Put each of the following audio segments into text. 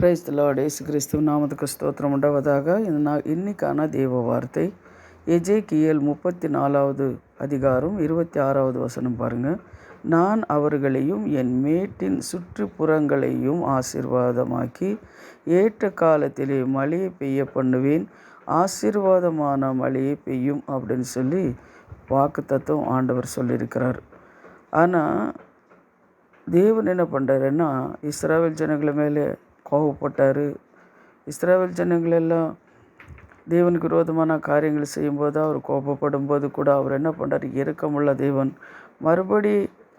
Praise the Lord. இயேசு கிறிஸ்துவ நாமத்துக்கு ஸ்தோத்திரம் உண்டாவதாக. இன்னைக்கான தேவ வார்த்தை எஜேக்கியேல் 34வது அதிகாரம் 26வது வசனம் பாருங்கள். நான் அவர்களையும் என் மேட்டின் சுற்றுப்புறங்களையும் ஆசீர்வாதமாக்கி ஏற்ற காலத்திலே மழையை பெய்ய பண்ணுவேன், ஆசீர்வாதமான மழையை பெய்யும் அப்படின்னு சொல்லி வாக்குத்தத்தம் ஆண்டவர் சொல்லியிருக்கிறார். ஆனால் தேவன் என்ன பண்ணுறாருன்னா, இஸ்ரவேல் ஜனங்களை மேலே கோபப்பட்டார். இஸ்ரவேல் ஜனங்கள் எல்லாம் தேவனுக்கு விரோதமான காரியங்கள் செய்யும்போது அவர் கோபப்படும் போது கூட அவர் என்ன பண்ணுறாரு, இரக்கமுள்ள தேவன். மறுபடி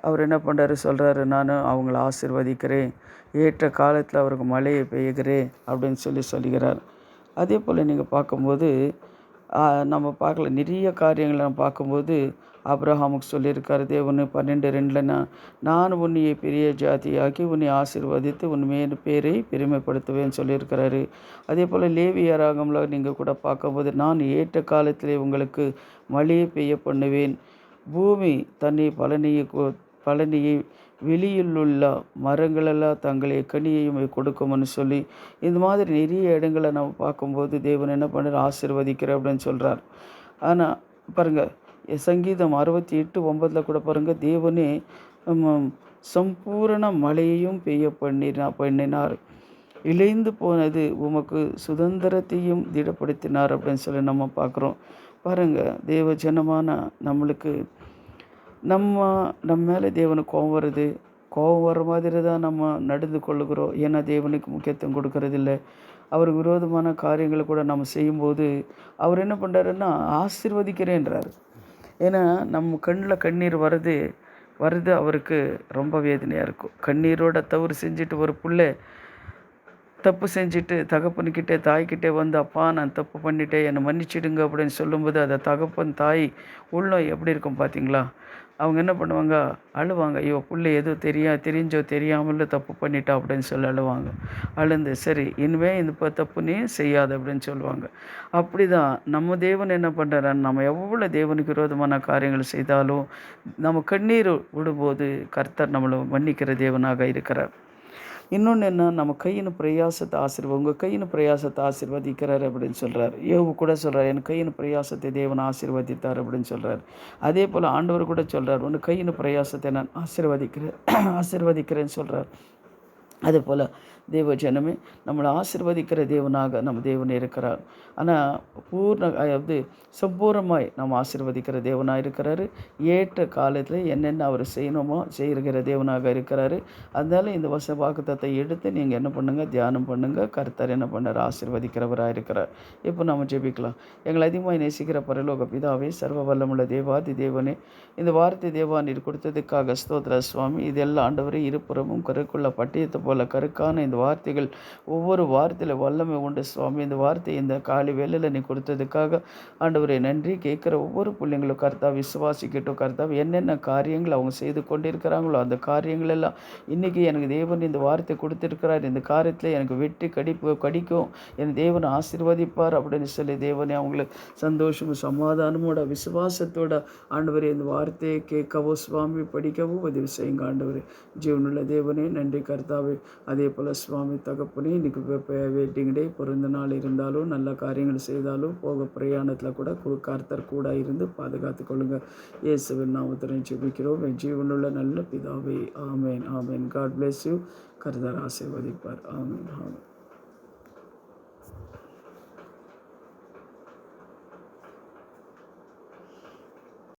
அவர் என்ன பண்ணுறாரு, சொல்கிறாரு, நான் அவங்கள ஆசீர்வதிக்கிறேன், ஏற்ற காலத்தில் அவருக்கு மழையை பெய்கிறேன் அப்படின்னு சொல்லுகிறார். அதே போல் நீங்கள் பார்க்கும்போது நம்ம பார்க்கல, நிறைய காரியங்களை நம்ம பார்க்கும்போது ஆபிரகாமுக்கு சொல்லியிருக்காரு தேவன் 12:2 நான் உன்னையை பெரிய ஜாதியாக்கி உன்னை ஆசீர்வதித்து உன் பேரை பெருமைப்படுத்துவேன்னு சொல்லியிருக்கிறாரு. அதே போல் லேவியராகம்ல நீங்கள் கூட பார்க்கும்போது நான் ஏற்ற காலத்திலே உங்களுக்கு மழையை பெய்ய பண்ணுவேன், பூமி தன்னை பலனியை வெளியிலுள்ள மரங்களெல்லாம் தங்களை கனியையும் கொடுக்கும்னு சொல்லி இந்த மாதிரி நிறைய இடங்களை நம்ம பார்க்கும்போது தேவன் என்ன பண்ணுறார், ஆசீர்வதிக்கிற அப்படின்னு சொல்கிறார். ஆனால் பாருங்கள், சங்கீதம் 68:9 கூட பாருங்கள், தேவனே சம்பூரண மழையையும் பெய்ய பண்ணினார், இழைந்து போனது உமக்கு சுதந்திரத்தையும் திடப்படுத்தினார் அப்படின்னு சொல்லி நம்ம பார்க்குறோம். பாருங்கள், தேவ ஜனமான நம்மளுக்கு நம்ம மேலே தேவனுக்கு கோபம் வருது. கோபம் வர மாதிரி தான் நம்ம நடந்து கொள்ளுகிறோம். ஏன்னா தேவனுக்கு முக்கியத்துவம் கொடுக்கறதில்ல. அவருக்கு விரோதமான காரியங்களை கூட நம்ம செய்யும்போது அவர் என்ன பண்ணுறாருன்னா ஆசீர்வதிக்கிறேன்றார். ஏன்னா நம்ம கண்ணில் கண்ணீர் வருது அவருக்கு ரொம்ப வேதனையாக இருக்கும். கண்ணீரோட தவறு செஞ்சுட்டு ஒரு பிள்ளை தப்பு செஞ்சுட்டு தகப்பன்கிட்டே தாய்கிட்டே வந்து, அப்பா நான் தப்பு பண்ணிட்டேன், என்னை மன்னிச்சிடுங்க அப்படின்னு சொல்லும்போது அதை தகப்பன் தாய் உள்ளம் எப்படி இருக்கும் பார்த்தீங்களா? அவங்க என்ன பண்ணுவாங்க, அழுவாங்க. ஐயோ பிள்ளை எதுவும் தெரிஞ்சோ தெரியாமல் தப்பு பண்ணிட்டா அப்படின்னு சொல்லி அழுவாங்க. அழுந்து சரி இனிமேல் இந்த தப்பு நீ செய்யாத அப்படின்னு சொல்லுவாங்க. அப்படி தான் நம்ம தேவன் என்ன பண்ணுறாரு, நம்ம எவ்வளோ தேவனுக்கு விரோதமான காரியங்கள் செய்தாலும் நம்ம கண்ணீர் விடும்போது கர்த்தர் நம்மளை மன்னிக்கிற தேவனாக இருக்கிறார். இன்னொன்று என்ன, நம்ம கையின் பிரயாசத்தை உங்கள் கையின் பிரயாசத்தை ஆசீர்வதிக்கிறார் அப்படின்னு சொல்கிறார். யோபு கூட சொல்கிறார், என் கையின் பிரயாசத்தை தேவன் ஆசீர்வதித்தார் அப்படின்னு சொல்கிறார். அதே போல் ஆண்டவர் கூட சொல்கிறார், உன் கையின் பிரயாசத்தை நான் ஆசீர்வதிக்கிறேன்னு சொல்கிறார். அதே போல் தேவ ஜனமே நம்மளை ஆசீர்வதிக்கிற தேவனாக நம்ம தேவன் இருக்கிறார். ஆனால் சம்பூர்ணமாய் நம்ம ஆசீர்வதிக்கிற தேவனாக இருக்கிறாரு. ஏற்ற காலத்தில் என்னென்ன அவர் செய்யணுமோ செய்கிற தேவனாக இருக்கிறாரு. அதனால இந்த வாக்குத்தத்தத்தை எடுத்து நீங்கள் என்ன பண்ணுங்கள், தியானம் பண்ணுங்கள். கர்த்தர் என்ன பண்ணார், ஆசீர்வதிக்கிறவராக இருக்கிறார். இப்போ நம்ம ஜெபிக்கலாம். எங்களை அதிகமாக நேசிக்கிற பரலோக பிதாவே, சர்வ வல்லமுள்ள தேவாதி தேவனே, இந்த வார்த்தை தேவா நீர் கொடுத்ததுக்காக ஸ்தோத்திர சுவாமி. இதெல்லாம் ஆண்டவரே இருபுறமும் கருக்குள்ள பட்டயத்தை போல கருக்கான இந்த வார்த்தைகள் ஒவ்வொரு வார்த்தையில் வல்லமை உண்டு சுவாமி. இந்த வார்த்தை இந்த காலை வேளையில் நீ கொடுத்ததுக்காக ஆண்டவரே நன்றி. கேட்குற ஒவ்வொரு பிள்ளைங்களும் கர்த்தா விசுவாசிக்கட்டும். கர்த்தா என்னென்ன காரியங்கள் அவங்க செய்து கொண்டிருக்கிறாங்களோ அந்த காரியங்கள் எல்லாம் இன்றைக்கி எனக்கு தேவன் இந்த வார்த்தை கொடுத்துருக்கிறார், இந்த காரியத்தில் எனக்கு வெற்றி கடிக்கும், என் தேவன் ஆசீர்வதிப்பார் அப்படின்னு சொல்லி தேவனே அவங்களுக்கு சந்தோஷமும் சமாதானமோட விசுவாசத்தோட ஆண்டவரே இந்த வார்த்தையை கேட்கவோ சுவாமி படிக்கவோ உதவி செய்யுங்க ஆண்டவரே. ஜீவனுள்ள தேவனே நன்றி கர்த்தாவே. அதே போல் சுவாமி தகப்பனே, இன்றைக்கி வெயிட்டிங் டே, பிறந்த நாள் இருந்தாலும் நல்ல காரியங்கள் செய்தாலும் போக பிரயாணத்தில் கூட கர்த்தர் கூட இருந்து பாதுகாத்து கொள்ளுங்கள். இயேசுவின் நாமத்தில் ஜெபிக்கிறோம் என் ஜீவனுள்ள நல்ல பிதாவே. ஆமேன் ஆமேன். God bless you. கர்த்தர் ஆசீர்வதிப்பார். ஆமேன் ஆமேன்.